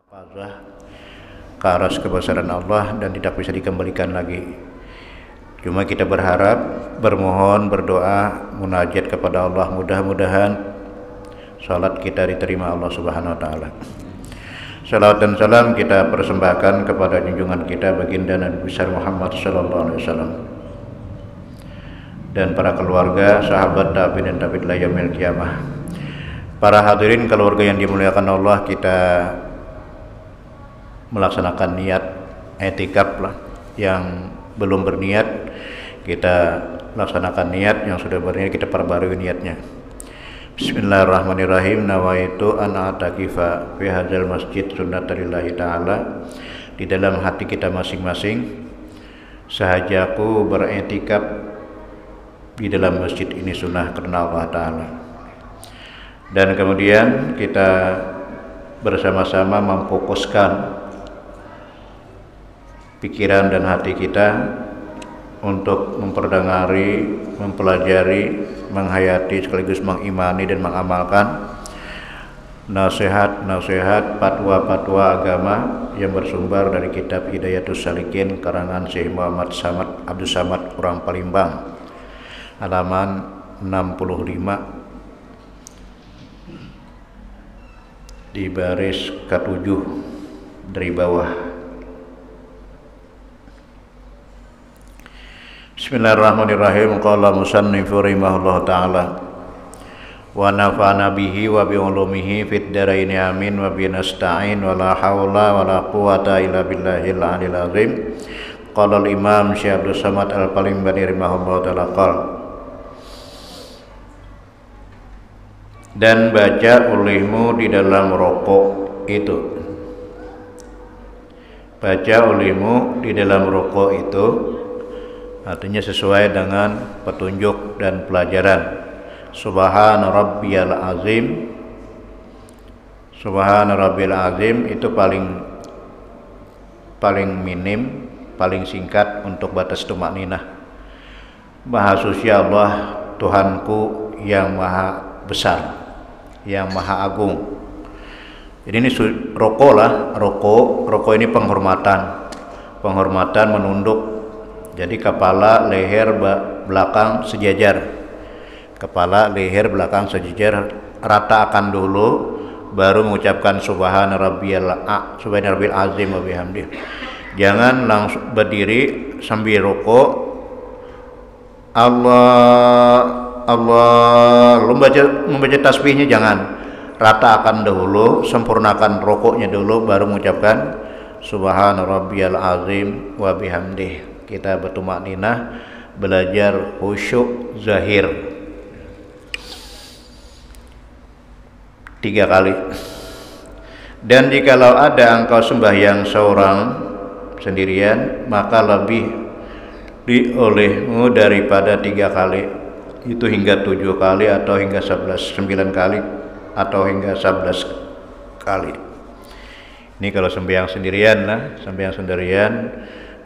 Fazah ke arah kebesaran Allah dan tidak bisa dikembalikan lagi. Cuma kita berharap, bermohon, berdoa, munajat kepada Allah, mudah-mudahan salat kita diterima Allah Subhanahu wa taala. Salawat dan salam kita persembahkan kepada junjungan kita baginda Nabi besar Muhammad sallallahu alaihi wasallam dan para keluarga, sahabat, tabi'in dan tabi'in ila yaumil qiyamah. Para hadirin keluarga yang dimuliakan Allah, kita melaksanakan niat i'tikaf lah. Yang belum berniat kita laksanakan niat, yang sudah berniat kita perbarui niatnya. Bismillahirrahmanirrahim. Nawaitu an a'takifa fi hadzal masjid sunnatulillahi ta'ala. Di dalam hati kita masing-masing, sahajaku beriktikaf di dalam masjid ini sunnah karena Allah Ta'ala. Dan kemudian kita bersama-sama memfokuskan pikiran dan hati kita untuk memperdengari, mempelajari, menghayati sekaligus mengimani dan mengamalkan nasihat-nasihat, fatwa-fatwa agama yang bersumber dari kitab Hidayatus Salikin karangan Syekh Muhammad Samad Abdul Samad Kurang Palimbang, halaman 65 di baris ke-7 dari bawah. Bismillahirrahmanirrahim. Qala musannifu rahimahullah ta'ala wa nafa'ana bihi wa bi ulumihi fid dharain amin wa bi nasta'in wa la haula wa la quwata illa billahil aliyil azim. Qala al-imam Syekh Abdul Samad Al-Palimbani rahimahullah ta'ala qala, dan baca olehmu di dalam rokok itu. Baca olehmu di dalam rokok itu artinya sesuai dengan petunjuk dan pelajaran. Subhana rabbiyal azim. Subhana rabbil azim itu paling minim, paling singkat untuk batas tumakninah. Maha suci Allah Tuhanku yang maha besar, yang maha agung. Jadi ini rokok lah, rokok ini penghormatan menunduk. Jadi kepala, leher, belakang sejajar. Kepala, leher, belakang sejajar, ratakan dulu, baru mengucapkan subhana rabbil azim wa bihamdih. Jangan langsung berdiri sambil rokok. Allah, membaca tasbihnya jangan. Ratakan dahulu, sempurnakan rokoknya dulu, baru mengucapkan subhana rabbiyal azim wa bihamdih. Kita bertumakninah, belajar khusyuk zahir 3 kali. Dan jikalau ada engkau sembahyang seorang sendirian, maka lebih olehmu daripada 3 kali itu hingga 7 kali atau hingga 9 kali atau hingga 11 kali. Ini kalau sembahyang sendirian lah, sembahyang sendirian.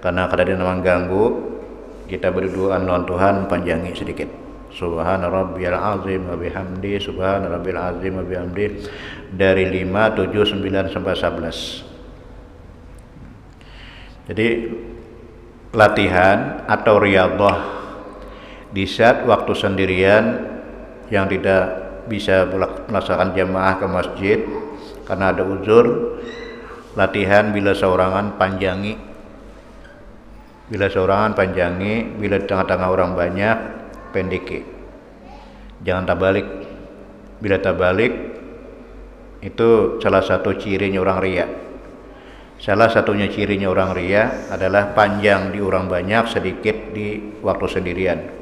Karena keadaan memang ganggu, kita berdoa lawan Tuhan panjangi sedikit. Subhana rabbiyal azim wa bihamdi, subhana rabbil azim wa bihamdi, dari 5, 7, 9 sampai 11. Jadi latihan atau riyadhah di saat waktu sendirian yang tidak bisa melaksanakan jamaah ke masjid karena ada uzur, latihan bila seorangan panjangi. Bila seorangan panjangi, bila di tengah-tengah orang banyak pendeki. Jangan tabalik. Bila tabalik itu salah satu cirinya orang riya. Salah satunya cirinya orang riya adalah panjang di orang banyak, sedikit di waktu sendirian.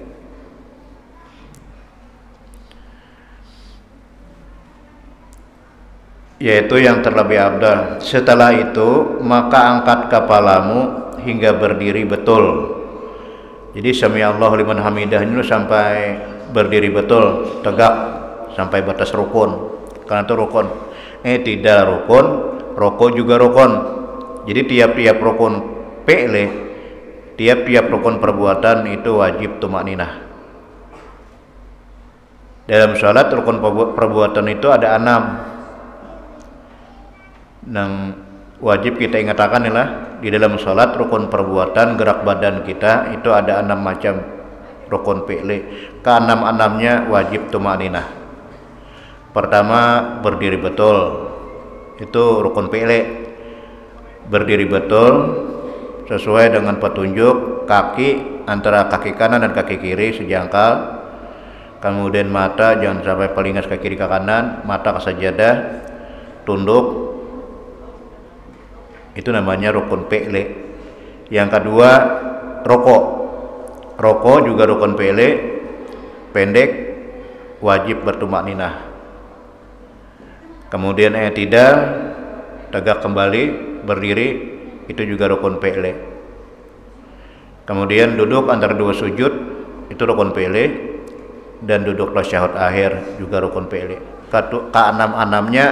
Yaitu yang terlebih afdal. Setelah itu maka angkat kepalamu hingga berdiri betul. Jadi sami Allahu liman hamidah itu sampai berdiri betul, tegak sampai batas rukun. Karena itu rukun. Tidak rukun, rokok juga rukun. Jadi tiap-tiap rukun fi'li, tiap-tiap rukun perbuatan itu wajib tumakninah. Dalam salat rukun perbuatan itu ada 6. wajib kita ingatkan ialah di dalam salat rukun perbuatan gerak badan kita itu ada 6 macam rukun fi'li. Keenam-enamnya wajib tumaninah. Pertama, berdiri betul. Itu rukun fi'li. Berdiri betul sesuai dengan petunjuk kaki antara kaki kanan dan kaki kiri sejangkal. Kemudian mata jangan sampai palingas ke kiri ke kanan, mata ke sajadah, tunduk. Itu namanya rukun fi'li. Yang kedua, rokok. Rokok juga rukun fi'li, pendek, wajib bertumakninah. Kemudian i'tidal, tegak kembali, berdiri, itu juga rukun fi'li. Kemudian duduk antara dua sujud, itu rukun fi'li. Dan duduk tasyahud akhir juga rukun fi'li. Keenam-enamnya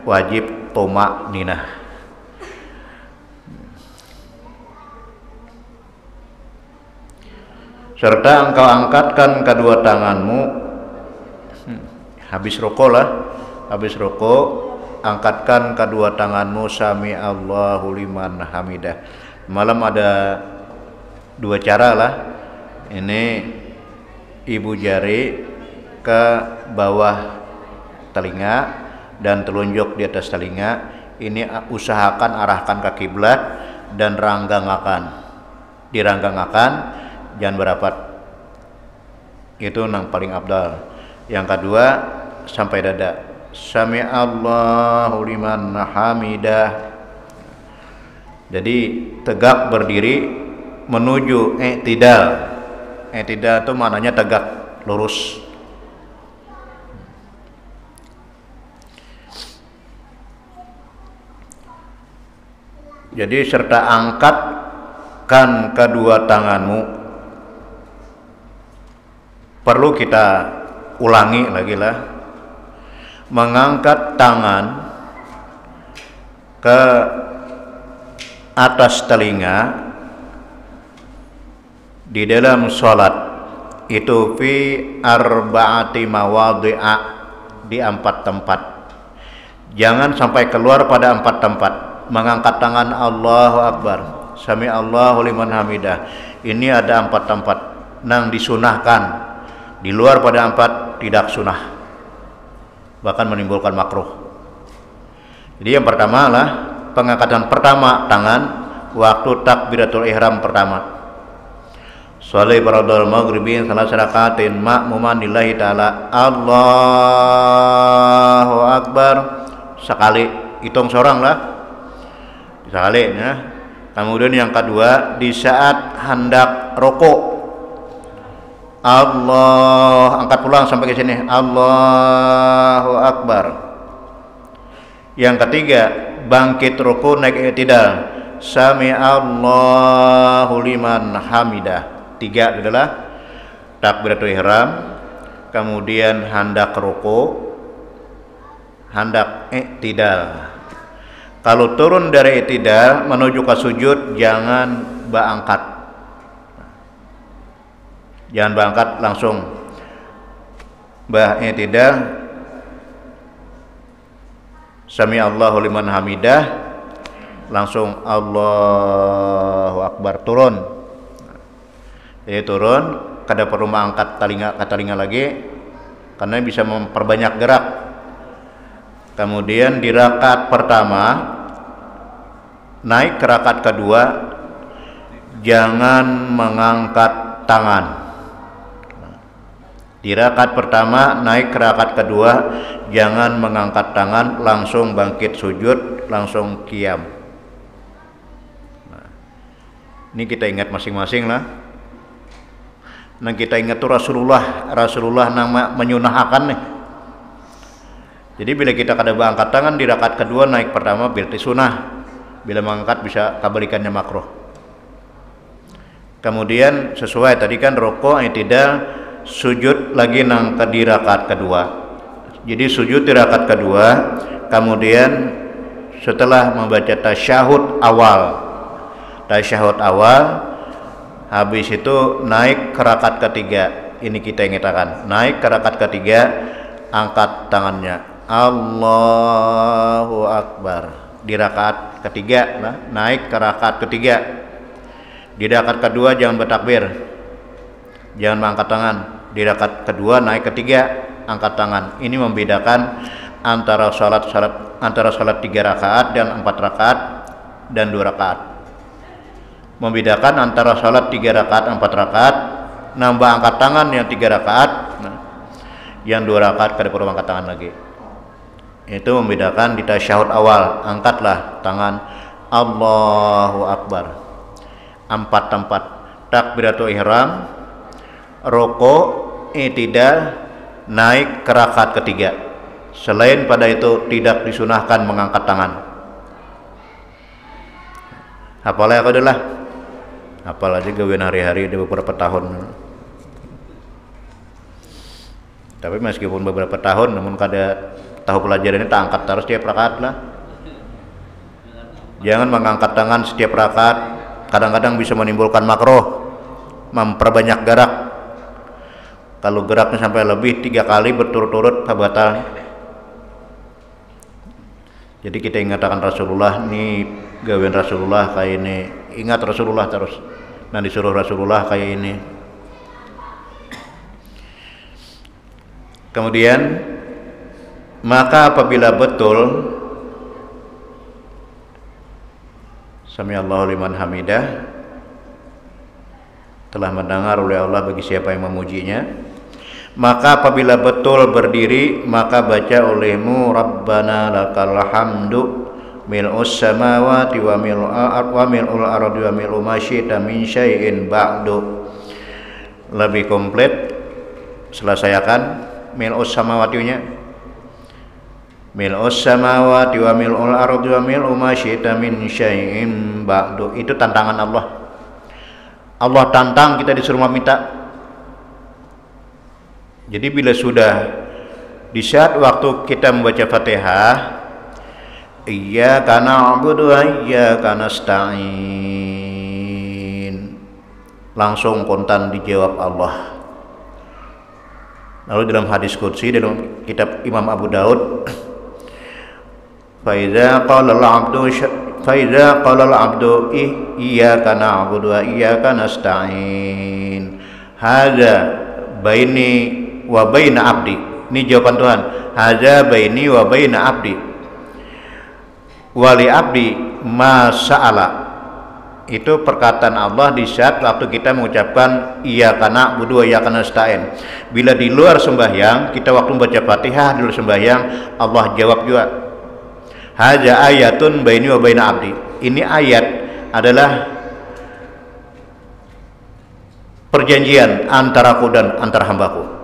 wajib tumakninah. Serta engkau angkatkan kedua tanganmu habis rukuk lah, habis rukuk angkatkan kedua tanganmu sami Allahu liman hamidah. Malam ada 2 cara lah. Ini ibu jari ke bawah telinga dan telunjuk di atas telinga. Ini usahakan arahkan ke kiblat dan diranggangakan, jangan berapat. Itu yang paling abdal. Yang kedua, sampai dada. Sami Allahu liman hamidah. Jadi tegak berdiri menuju i'tidal. I'tidal itu maknanya tegak, lurus. Jadi serta angkatkan kedua tanganmu. Perlu kita ulangi lagi lah. Mengangkat tangan ke atas telinga di dalam sholat itu fi arba'ati mawadhi'a, di 4 tempat. Jangan sampai keluar pada 4 tempat. Mengangkat tangan Allahu Akbar, sami Allahu liman hamidah, ini ada 4 tempat yang disunahkan. Di luar pada 4 tidak sunah, bahkan menimbulkan makruh. Jadi yang pertama lah pengangkatan pertama tangan waktu takbiratul ihram pertama. Sholli faradhul maghribi salah rakatin ma'muman lillahi ta'ala. Allahu Akbar sekali, hitung seorang lah sekali ya. Kemudian yang kedua di saat hendak rukuk, Allah, angkat pulang sampai ke sini, Allahu Akbar. Yang ketiga bangkit ruku naik i'tidal, sami Allahu liman hamidah. 3 adalah takbiratul ihram, kemudian hendak ruku, hendak i'tidal. Kalau turun dari i'tidal menuju ke sujud jangan berangkat. Jangan berangkat langsung i'tidal, sami Allahu liman hamidah, langsung Allahu Akbar, turun. Jadi turun, kada perlu mengangkat telinga ke telinga lagi karena bisa memperbanyak gerak. Kemudian di rakaat pertama naik ke rakaat kedua jangan mengangkat tangan. Di rakaat pertama naik ke rakaat kedua jangan mengangkat tangan, langsung bangkit sujud, langsung qiyam. Nah, ini kita ingat masing-masing lah. Nah kita ingat tuh Rasulullah nama menyunahkan nih. Jadi bila kita kada berangkat tangan di rakaat kedua naik pertama berarti sunnah. Bila mengangkat bisa kebalikannya makruh. Kemudian sesuai tadi kan rukuk, i'tidal, sujud lagi nang di rakaat kedua. Jadi sujud di rakaat kedua, kemudian setelah membaca tasyahud awal, habis itu naik ke rakaat ketiga. Ini kita ingatkan, naik ke rakaat ketiga, angkat tangannya, Allahu Akbar. di rakaat ketiga naik ke rakaat ketiga. Di rakaat kedua jangan bertakbir, jangan mengangkat tangan. Di rakaat kedua naik ketiga angkat tangan. Ini membedakan antara salat 3 rakaat dan 4 rakaat dan 2 rakaat. Membedakan antara salat 3 rakaat 4 rakaat, nambah angkat tangan yang 3 rakaat, yang 2 rakaat kada perlu angkat tangan lagi. Itu membedakan di tasyahud awal, angkatlah tangan Allahu Akbar 4 tempat, takbiratul ihram, rukuk, i'tidal, naik ke rakaat ketiga. Selain pada itu tidak disunahkan mengangkat tangan. Apalah aku adalah apalagi gawean hari-hari di beberapa tahun. Tapi meskipun beberapa tahun, namun kada tahu pelajarannya tak angkat terus setiap rakaat lah. Jangan mengangkat tangan setiap rakaat. Kadang-kadang bisa menimbulkan makruh, memperbanyak gerak. Kalau geraknya sampai lebih 3 kali berturut-turut batal. Jadi kita ingatkan Rasulullah, ini gawean Rasulullah kayak ini. Ingat Rasulullah terus. Nah disuruh Rasulullah kayak ini. Kemudian maka apabila betul Sami Allahu liman hamidah, telah mendengar oleh Allah bagi siapa yang memujinya, maka apabila betul berdiri, maka baca olehmu Rabbana lakal hamdu mil'us samawati wa mil'ul ardi wa mil'u ma syi'ta min syai'in ba'du. Lebih komplit selesaikan mil'us samawatinya, mil'us samawati wa mil'ul ardi wa mil'u ma syi'ta min syai'in ba'du. Itu tantangan Allah. Allah tantang kita disuruh meminta. Jadi bila sudah di saat waktu kita membaca Fatihah, iyyaka na'budu wa iyyaka nasta'in, langsung kontan dijawab Allah. Lalu dalam hadis qudsi dalam kitab Imam Abu Daud, fa idza qala al-'abdu iyyaka na'budu wa iyyaka nasta'in, hadza baini wa baina 'abdi. Ini jawaban Tuhan. Hadza baini wa baina 'abdi wa li 'abdi ma sa'ala. Itu perkataan Allah di saat waktu kita mengucapkan iyyaka na'budu wa iyyaka nasta'in. Bila di luar sembahyang, kita waktu membaca Fatihah di luar sembahyang, Allah jawab juga. Hadza ayatun baini wa baina 'abdi. Ini ayat adalah perjanjian antaraku dan antara hambaku.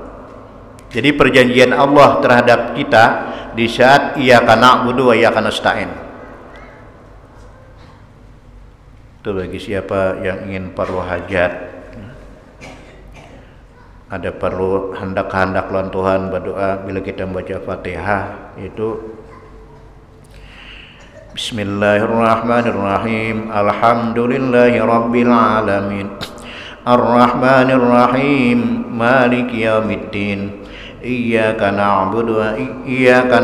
Jadi perjanjian Allah terhadap kita di saat iyyaka na'budu wa iyyaka nasta'in. Itu bagi siapa yang ingin perlu hajat, ada perlu hendak-hendak lawan Tuhan berdoa bila kita membaca Fatihah itu Bismillahirrahmanirrahim. Alhamdulillahi rabbil alamin. Ar-Rahmanir-Rahim. Maliki yaumiddin. Iyyaka na'budu wa iyyaka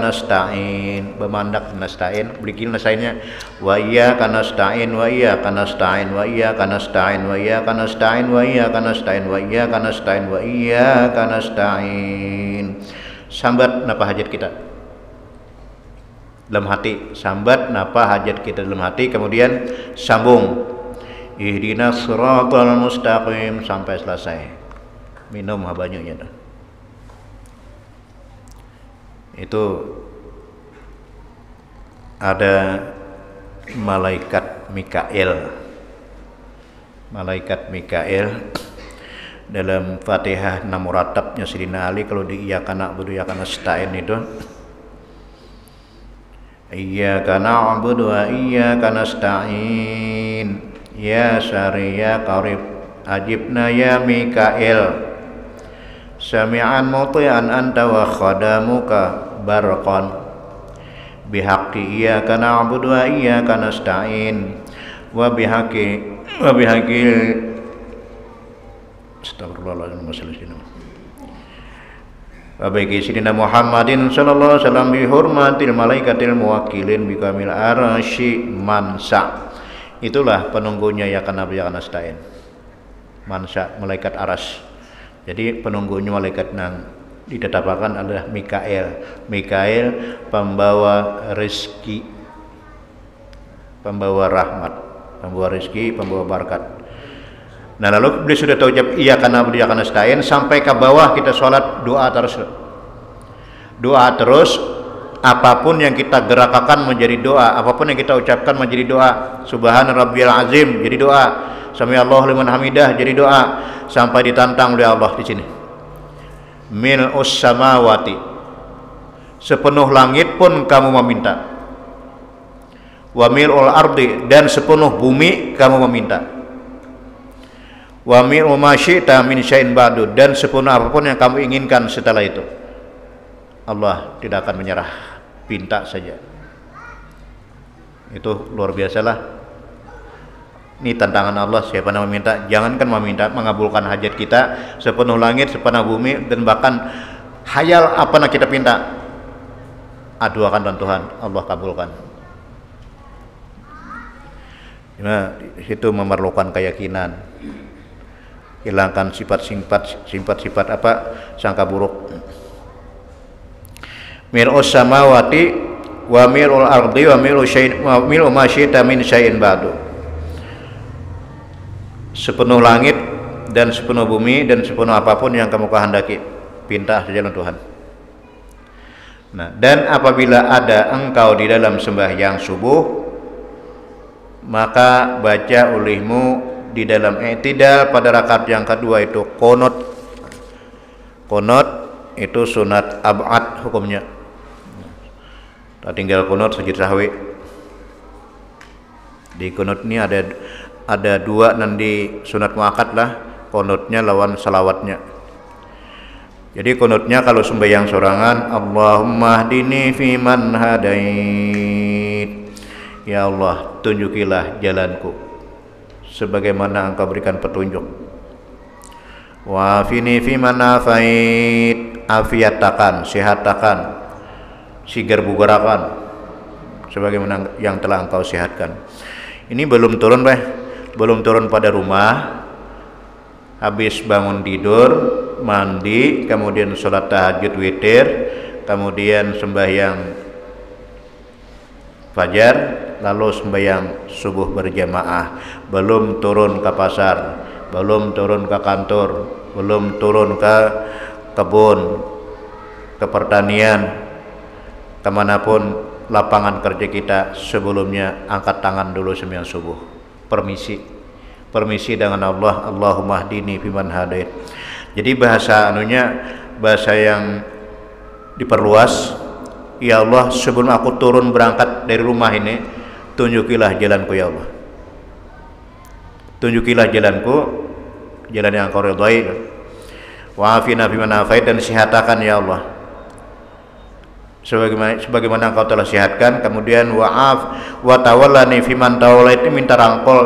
nasta'in. Bermandak nasta'in, bikin nasta'innya. Wa iyyaka nasta'in wa iyyaka nasta'in wa iyyaka nasta'in wa iyyaka nasta'in wa iyyaka nasta'in wa iyyaka nasta'in wa iyyaka nasta'in. Sambat napa hajat kita dalam hati, sambat napa hajat kita dalam hati, kemudian sambung ihdinas siratal mustaqim sampai selesai. Minum habanyunya dah. Itu ada malaikat Mikail. Malaikat Mikail dalam Fatihah 6 murattabnya Sayyidina Ali, kalau di iyyaka na'budu wa iyyaka nasta'in itu iyyaka na'budu wa iyyaka nasta'in ya syari ya qarib ajibna ya Mikail sami'an muti'an anta wa khadamuka barqan bihaqqi iyyaka na'budu wa iyyaka nasta'in wa bihaqqi astagfirullahaladzim wa baiki sidina Muhammadin sallallahu alaihi wasallam bi hurmatil malaikatil muwakkilin bi kamil arsy mansa. Itulah penunggunya ya kana ya kana stain. Mansa malaikat aras. Jadi penunggunya malaikat nang ditetapkan adalah Mikael. Mikael pembawa rezeki, pembawa rahmat, pembawa rezeki, pembawa barakat. Nah lalu beliau sudah tahu ucap iya karena beliau akan nasta'in, sampai ke bawah kita sholat doa terus. Doa terus, apapun yang kita gerakkan menjadi doa, apapun yang kita ucapkan menjadi doa. Subhana rabbiyal azim jadi doa. Sami Allahu liman hamidah jadi doa, sampai ditantang oleh Allah di sini. Mil'us samawati, sepenuh langit pun kamu meminta. Wa mil'ul ardi, dan sepenuh bumi kamu meminta. Wa mi'u ma syi'ta min syai'in ba'du, dan sepenuh apapun yang kamu inginkan setelah itu. Allah tidak akan menyerah, pinta saja. Itu luar biasalah. Ini tantangan Allah, siapa yang meminta, jangankan meminta, mengabulkan hajat kita, sepenuh langit, sepenuh bumi, dan bahkan hayal apa yang kita minta, aduakan dan Tuhan, Allah kabulkan. Nah, itu memerlukan keyakinan. Hilangkan sifat-sifat apa? Sangka buruk. Mir'us samawati wa mir'ul ardi wa mir'u ma syi'ta min syai'in ba'du. Sepenuh langit dan sepenuh bumi dan sepenuh apapun yang kamu kehendaki, pinta saja Tuhan. Nah, dan apabila ada engkau di dalam sembahyang subuh, maka baca olehmu di dalam i'tidal pada rakaat yang kedua itu qunut. Qunut itu sunat ab'ad hukumnya. Tak tinggal qunut sujud sahwi. Di qunut ini ada dua, nanti sunat muakkad lah, qunutnya lawan salawatnya. Jadi qunutnya kalau sembahyang sorangan, Allahumma hdini fiman hadait, ya Allah tunjukilah jalanku sebagaimana engkau berikan petunjuk. Wa afini fiman afait, afiatakan, sehatakan, sigar bugarakan sebagaimana yang telah engkau sehatkan. Ini belum turun belum turun pada rumah, habis bangun tidur, mandi, kemudian sholat tahajud witir, kemudian sembahyang fajar, lalu sembahyang subuh berjamaah. Belum turun ke pasar, belum turun ke kantor, belum turun ke kebun, ke pertanian, kemanapun lapangan kerja kita. Sebelumnya angkat tangan dulu sembahyang subuh, permisi dengan Allah, Allahumma hdini fiman hadait. Jadi bahasa bahasa yang diperluas, ya Allah sebelum aku turun berangkat dari rumah ini, tunjukilah jalanku ya Allah, tunjukilah jalanku, jalan yang engkau ridhai. Wa afina fiman afait, dan sehatakan ya Allah sebagaimana engkau telah sehatkan. Kemudian wa'af wa tawallani fiman tawallait, minta rangkul,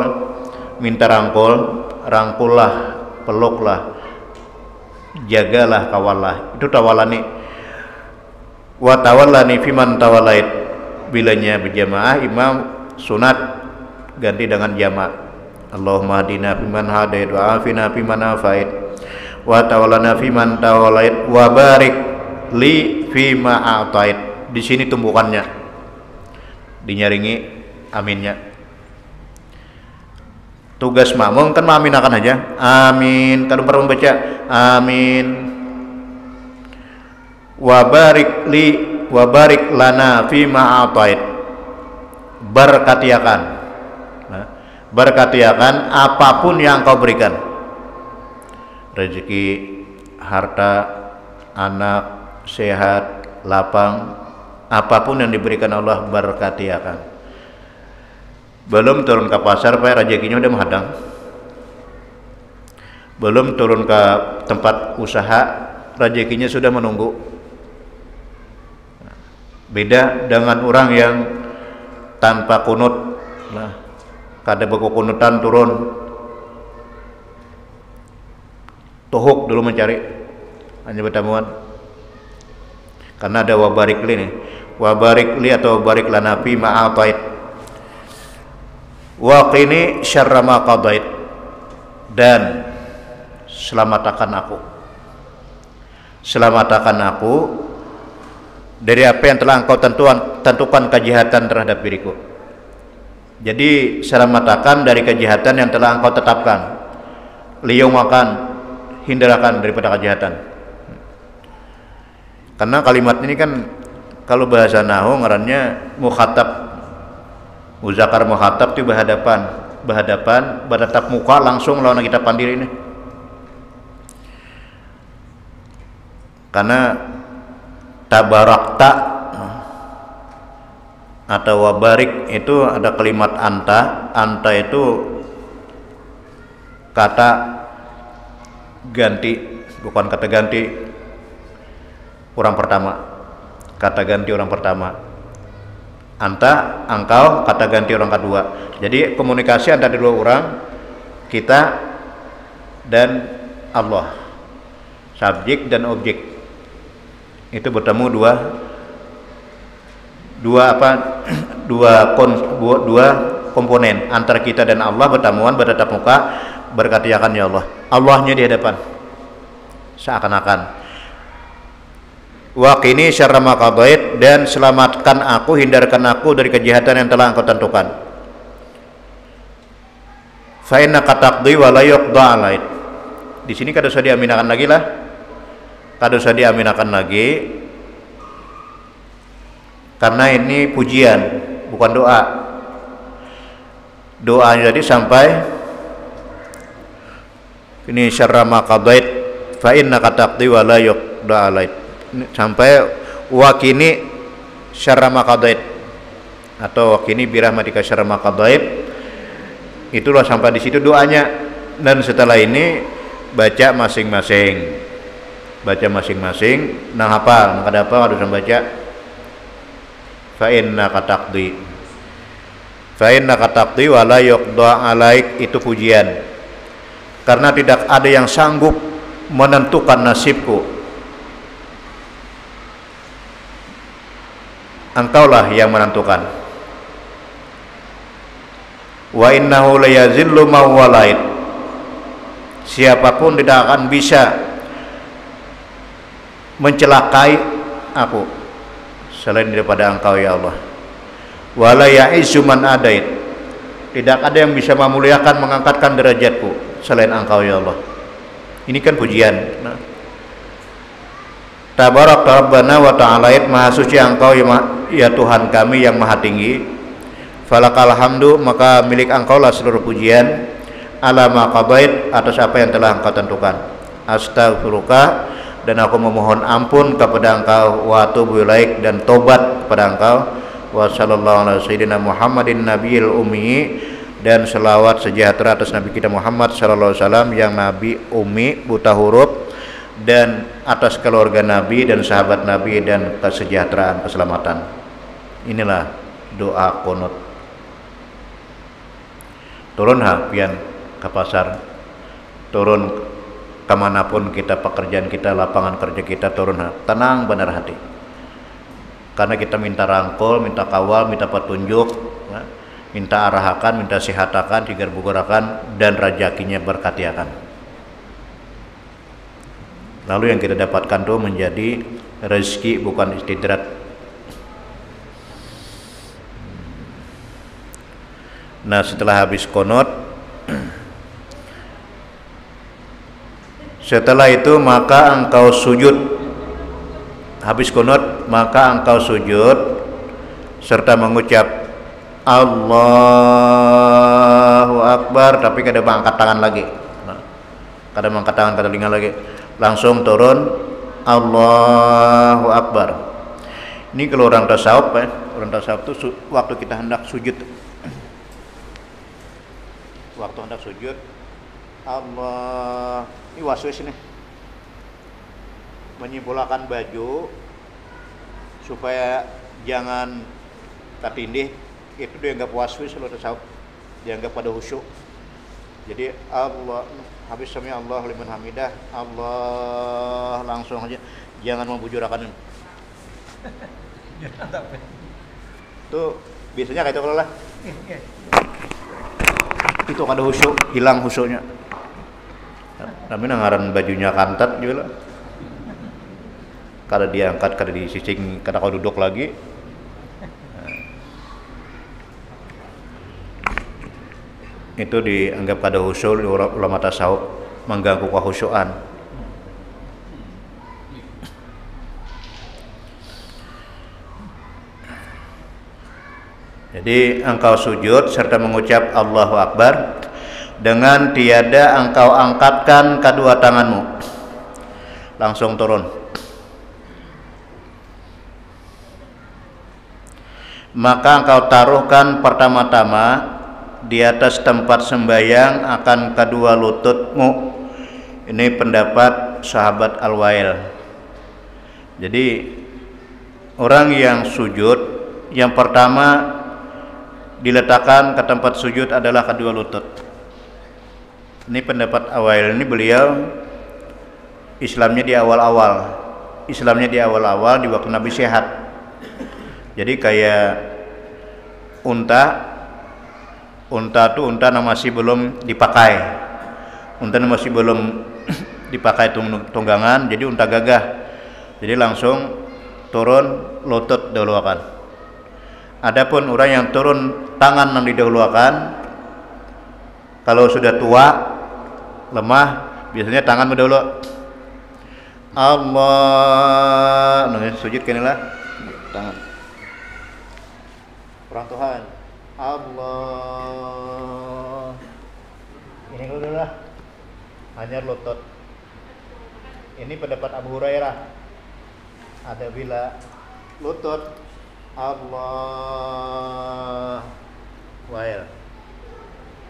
rangkullah, peluklah, jagalah, kawallah. Itu tawallani. Wa tawallani fiman tawallait, bilanya berjamaah imam sunat ganti dengan jama'. Allahumma hadina fiman hadait wa afina fiman afait wa tawallana fiman tawallait wa barik li fima a'tait. Di sini tumbukannya dinyaringi aminnya. Tugas makmum kan mengaminakan aja, amin. Kalau perlu baca amin. Wa barik li wa barik lana fima a'tait, berkatiakan, berkatiakan apapun yang kau berikan, rezeki, harta, anak, sehat, lapang, apapun yang diberikan Allah berkatiakan. Belum turun ke pasar, Pak, rezekinya udah menghadang. Belum turun ke tempat usaha, rezekinya sudah menunggu. Beda dengan orang yang tanpa kunut, nah, kada beku kunutan turun, tuhuk dulu mencari, hanya bertamuan. Karena ada wabarik li nih. Wabarik li atau wabarik lana fi ma atait. Wa qini syarra ma qadait. Dan selamatkan aku. Selamatkan aku dari apa yang telah engkau tentukan kejahatan terhadap diriku. Jadi selamatkan dari kejahatan yang telah engkau tetapkan. Liyau makan, hindarkan daripada kejahatan. Karena kalimat ini kan kalau bahasa nahwu ngarannya mukhatab. Muzakkar mukhatab itu berhadapan, bertatap muka langsung lawan kita pandiri ini. Karena tabarakta atau wabarik itu ada kalimat anta itu kata ganti, bukan kata ganti orang pertama, kata ganti orang pertama. Anta, engkau, kata ganti orang kedua. Jadi komunikasi antara dua orang, kita dan Allah, subjek dan objek itu bertemu dua komponen antara kita dan Allah bertemuan bertatap muka berkata ya Allah, Allahnya di hadapan seakan-akan. Wa qini syarra ma qadait, dan selamatkan aku, hindarkan aku dari kejahatan yang telah engkau tentukan. Fa innaka taqdi wa la yuqda alaik. Di sini kada usah diaminakan lagi lah. Kada usah diaminakan lagi. Karena ini pujian, bukan doa. Doa jadi sampai ini syarra ma qadait fa innaka taqdi wa la yuqda alaik. Sampai wakini syarra ma qadait atau wakini birahmatika syarra ma qadait, itulah sampai di situ doanya. Dan setelah ini baca masing-masing, nah hafal maka apa harus membaca fa innaka taqdi wa la yuqda alaik, itu pujian. Karena tidak ada yang sanggup menentukan nasibku, engkaulah yang menentukan. Wa innahu la yazillu ma walait, siapapun tidak akan bisa mencelakai aku selain daripada engkau ya Allah. Wa la ya'izzu man adait, tidak ada yang bisa memuliakan mengangkatkan derajatku selain engkau ya Allah. Ini kan pujian. Tabarak Rabbana wa ta'alait, maha suci engkau ya Tuhan kami yang maha tinggi. Falakal hamdu, maka milik engkau lah seluruh pujian. Ala ma qadait, atas apa yang telah engkau tentukan. Astaghfiruka, dan aku memohon ampun kepada engkau. Wa atubu ilaik, dan tobat kepada engkau. Wa sallallahu ala sayyidina Muhammadin nabiyil ummi, dan selawat sejahtera atas Nabi kita Muhammad sallallahu alaihi wasallam yang Nabi ummi, buta huruf, dan atas keluarga Nabi dan sahabat Nabi dan kesejahteraan, keselamatan. Inilah doa qunut. Turun pian ke pasar, turun kemanapun kita, pekerjaan kita, lapangan kerja kita, turun tenang benar hati. Karena kita minta rangkul, minta kawal, minta petunjuk, minta arahakan, minta sihatakan, tigar bugurakan, dan rajakinya berkatiakan. Lalu yang kita dapatkan itu menjadi rezeki, bukan istidrat. Nah, setelah habis qunut, setelah itu maka engkau sujud. Habis qunut maka engkau sujud serta mengucap Allahu Akbar, tapi kada mengangkat tangan lagi. Kada mengangkat tangan, kada telinga lagi. Langsung turun Allahu Akbar. Ini kalau orang tasawuf orang tasawuf itu waktu kita hendak sujud, waktu hendak sujud Allah, ini waswis nih, menyimpulkan baju supaya jangan tertindih, itu dianggap waswis kalau tasawuf, dianggap pada khusyuk. Jadi Allah, habis sami Allah liman hamidah, Allah langsung aja, jangan membujurakan. Tuh biasanya kayak itu kalau lah. Itu kada khusyuk, hilang khusyuknya. Tapi ngaran bajunya kantat juga lah. Kada diangkat, kada disising, kada kau duduk lagi. Itu dianggap kada khusyuk ulama tasawuf, mengganggu kekhusyukan. Jadi engkau sujud serta mengucap Allahu Akbar dengan tiada engkau angkatkan kedua tanganmu, langsung turun. Maka engkau taruhkan pertama-tama di atas tempat sembahyang akan kedua lututmu. Ini pendapat sahabat Al-Wail. Jadi orang yang sujud, yang pertama diletakkan ke tempat sujud adalah kedua lutut. Ini pendapat Al-Wail. Ini beliau Islamnya di awal-awal di waktu Nabi sehat. Jadi kayak unta masih belum dipakai. Unta masih belum dipakai tunggangan, jadi unta gagah. Jadi langsung turun lutut dahulukan. Adapun orang yang turun tangan yang didahulukan, kalau sudah tua, lemah, biasanya tangan berdahulu. Allah, sujud kinilah tangan. Orang Tuhan, Allah. Ini dulu lah, hanya lutut. Ini pendapat Abu Hurairah. Ada bila lutut Allah, wail.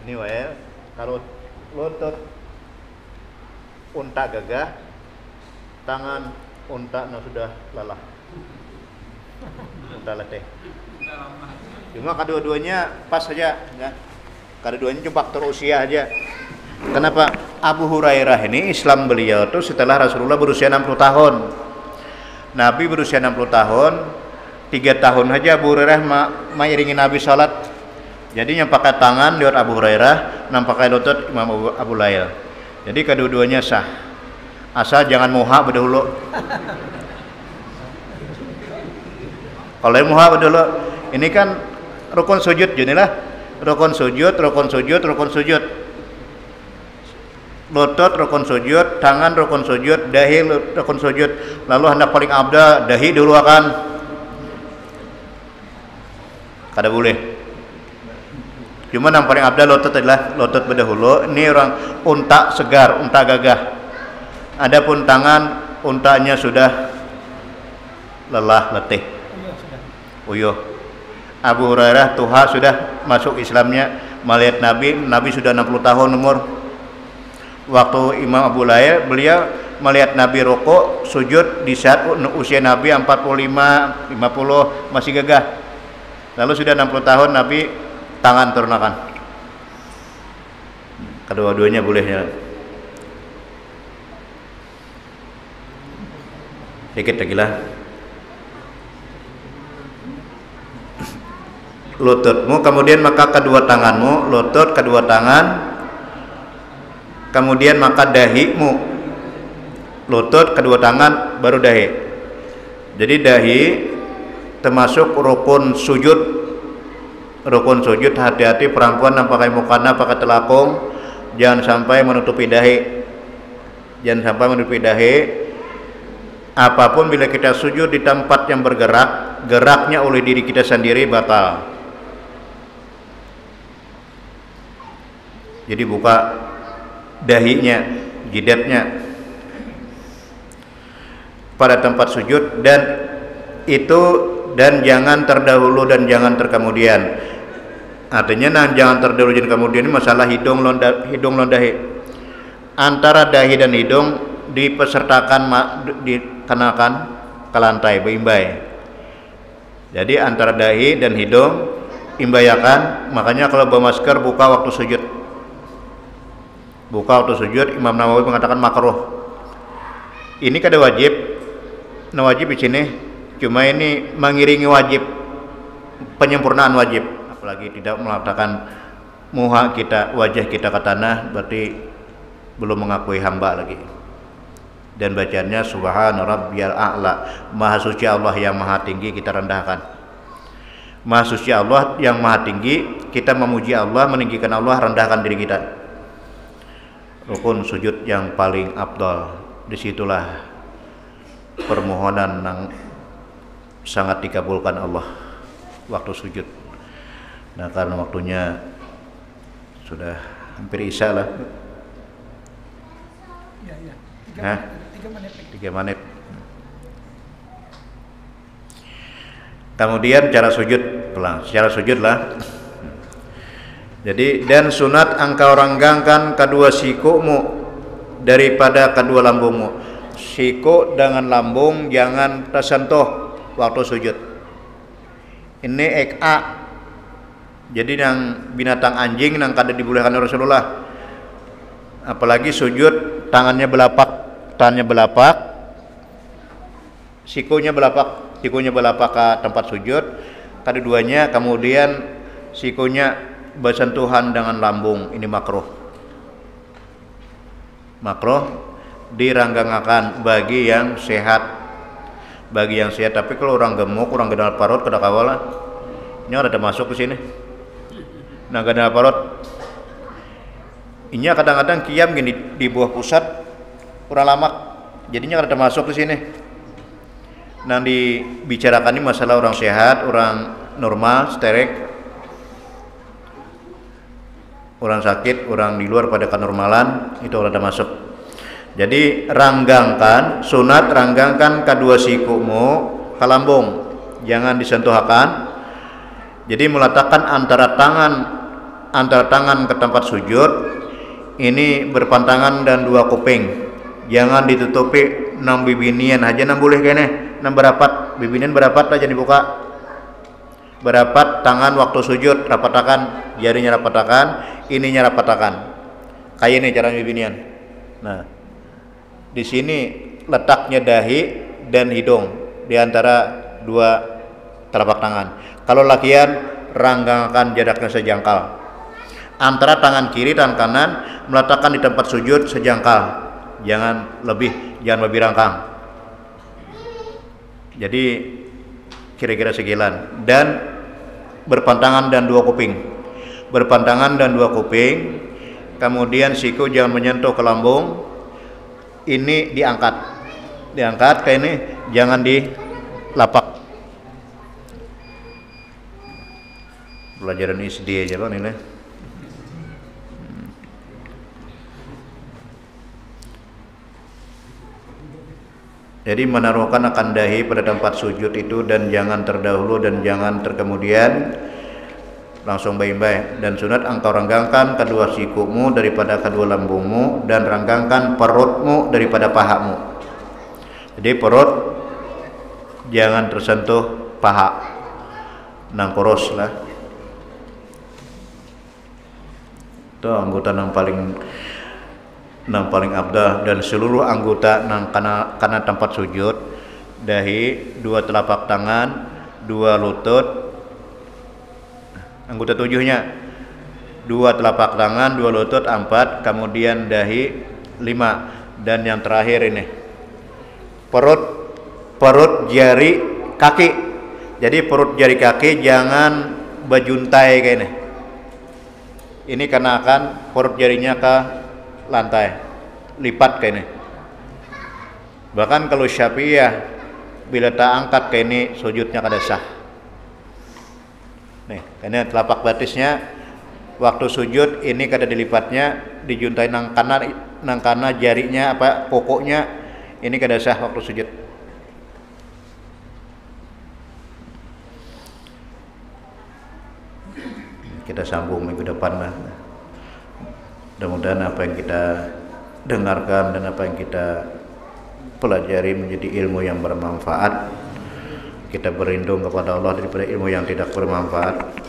Ini wail. Kalau lutut unta gagah, tangan unta sudah lelah, unta letih. Cuma kedua-duanya pas saja, ya. Kedua-duanya cuma faktor usia aja. Kenapa? Abu Hurairah ini Islam beliau tuh setelah Rasulullah berusia 60 tahun. Nabi berusia 60 tahun, 3 tahun aja Abu Hurairah mengiringi Nabi salat. Jadi yang pakai tangan lewat Abu Hurairah, yang pakai lutut Imam Abu Lail. Jadi kedua-duanya sah. Asal jangan moha berdahulu. Kalau moha berdahulu, ini kan rukun sujud jadilah. Rukun sujud. Lutut rukun sujud, tangan rukun sujud, dahi rukun sujud. Lalu hendak paling abda dahi dulu akan kada boleh. Cuma yang paling abda lutut adalah lutut berdahulu. Ini orang unta segar, unta gagah. Adapun tangan untanya sudah lelah, letih, uyuh. Abu Hurairah tuha sudah masuk Islamnya, melihat Nabi sudah 60 tahun umur. Waktu Imam Abu Lail, beliau melihat Nabi rukuk sujud di saat usia Nabi 45, 50 masih gagah. Lalu sudah 60 tahun Nabi tangan turunkan. Kedua-duanya bolehnya. Sedikit lagi lah. Lututmu, kemudian maka kedua tanganmu, lutut, kedua tangan. Kemudian maka dahimu, lutut, kedua tangan, baru dahi. Jadi dahi termasuk rukun sujud. Rukun sujud, hati-hati perempuan yang pakai mukana, pakai telakung, jangan sampai menutupi dahi. Jangan sampai menutupi dahi. Apapun bila kita sujud di tempat yang bergerak, geraknya oleh diri kita sendiri batal. Jadi buka dahinya, jidatnya pada tempat sujud, dan jangan terdahulu dan jangan terkemudian. Artinya jangan terdahulu dan kemudian ini masalah hidung lawan dahi. Antara dahi dan hidung dipesertakan dikenakan ke lantai beimbai. Jadi antara dahi dan hidung imbayakan. Makanya kalau bawa masker buka waktu sujud. Imam Nawawi mengatakan makruh. Ini kada wajib. Wajib di sini Cuma ini mengiringi wajib, penyempurnaan wajib. Apalagi tidak meletakkan muha kita, wajah kita ke tanah, berarti belum mengakui hamba lagi. Dan bacanya subhana rabbiyal a'la, maha suci Allah yang maha tinggi kita rendahkan. Maha suci Allah yang maha tinggi, kita memuji Allah, meninggikan Allah, rendahkan diri kita. Rukun sujud yang paling afdal, disitulah permohonan yang sangat dikabulkan Allah waktu sujud. Nah, karena waktunya sudah hampir isya lah. Ya, 3 menit. Kemudian cara sujud, pelan. Secara sujud lah. Jadi, dan sunat engkau renggangkan kedua sikumu daripada kedua lambungmu. Siku dengan lambung jangan tersentuh waktu sujud. Ini ek'a. Jadi yang binatang anjing yang kada dibolehkan Rasulullah. Apalagi sujud tangannya belapak, sikunya belapak ke tempat sujud, keduanya kemudian sikunya bersentuhan dengan lambung, ini makruh diranggangakan bagi yang sehat, tapi kalau orang gemuk, orang gedal parut kada kawal, ini ada masuk ke sini, nah gedal parut ini kadang-kadang kiam gini di bawah pusat kurang lama, jadinya kada masuk ke sini. Nah, dibicarakan ini masalah orang sehat, orang normal, sterek, orang sakit, orang di luar pada kenormalan, itu ada masuk. Jadi sunat ranggangkan kedua sikumu ke lambung, jangan disentuhkan. Jadi meletakkan antara tangan ke tempat sujud ini berpantangan dan 2 kuping, jangan ditutupi 6 bibinian aja, 6 boleh kene, 6 berapat, bibinian berapat aja dibuka, berapat tangan waktu sujud, rapatakan jarinya, rapatakan ininya, rapatakan kayak ini cara bibinian. Nah, di sini letaknya dahi dan hidung di antara 2 telapak tangan. Kalau lakian ranggangkan jaraknya sejangkal antara tangan kiri dan kanan, meletakkan di tempat sujud sejangkal, jangan lebih rangkang. Jadi kira-kira sekilan, dan berpantangan dan 2 kuping, kemudian siku jangan menyentuh ke lambung, ini diangkat kayak ini, jangan dilapak. Pelajaran SD aja kan ini. Jadi menaruhkan akan dahi pada tempat sujud itu, dan jangan terdahulu dan jangan terkemudian, langsung baik-baik. Dan sunat engkau renggangkan kedua sikumu daripada kedua lambungmu, dan renggangkan perutmu daripada pahamu. Jadi perut jangan tersentuh paha, nang kurus lah. Itu anggota yang paling abdah, dan seluruh anggota karena tempat sujud, dahi, 2 telapak tangan, 2 lutut, anggota 7-nya 2 telapak tangan, 2 lutut, 4, kemudian dahi 5, dan yang terakhir ini perut jari kaki. Jadi perut jari kaki jangan bejuntai kayak ini. Ini karena akan perut jarinya ke lantai, lipat kayak ini. Bahkan kalau Syafi'iyah bila tak angkat kayak ini, sujudnya kada sah. Nih, ini telapak batisnya waktu sujud ini kada dilipatnya, dijuntai nang kana jarinya pokoknya ini kada sah waktu sujud. Kita sambung minggu depan lah. Mudah-mudahan apa yang kita dengarkan dan apa yang kita pelajari menjadi ilmu yang bermanfaat. Kita berlindung kepada Allah daripada ilmu yang tidak bermanfaat.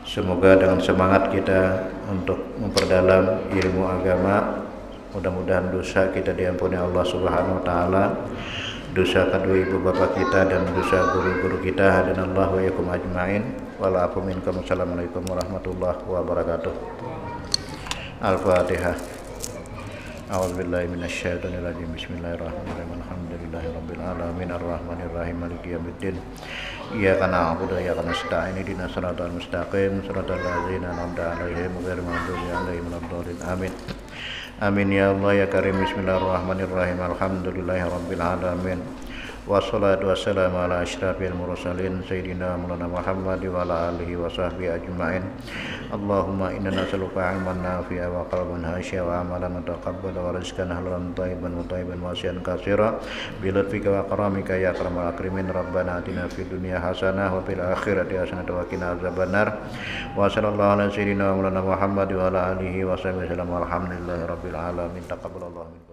Semoga dengan semangat kita untuk memperdalam ilmu agama, mudah-mudahan dosa kita diampuni Allah Subhanahu wa taala, dosa kedua ibu bapak kita dan dosa guru-guru kita. Hadanallahu wa iyyakum ajmain. Wa'alaikum minkum. Assalamualaikum warahmatullahi wabarakatuh. Al-Fatihah. A'udzubillahi minasyaitonirrajim. Bismillahirrahmanirrahim. Alhamdulillahirabbil alamin arrahmanir rahim maliki yaumiddin. Iyyaka na'budu wa iyyaka nasta'in ihdinas siratal mustaqim siratal ladzina an'amta 'alaihim ghairil maghdubi 'alaihim waladdallin. Amin. Amin ya Allah ya Karim. Bismillahirrahmanirrahim. Alhamdulillahirabbil alamin. Wassalatu wassalamu ala asyrafil mursalin sayyidina Maulana Muhammad wa ala alihi wa sahbihi ajma'in. Allahumma inna nas'aluka 'ilman nafi'a wa qalban khashi'a wa 'amalan mutaqabbala wa rizqan halalan thayyiban mutayyiban wasi'an katsira bi lutfika wa karamika ya akramal akrimin. Rabbana atina fid dunya hasanah wa fil akhirati hasanah wa qina adzabannar. Wa sallallahu ala sayyidina Maulana Muhammad wa ala alihi wa sahbihi wasallam. Alhamdulillahirabbil alamin. Taqabbalallahu minna.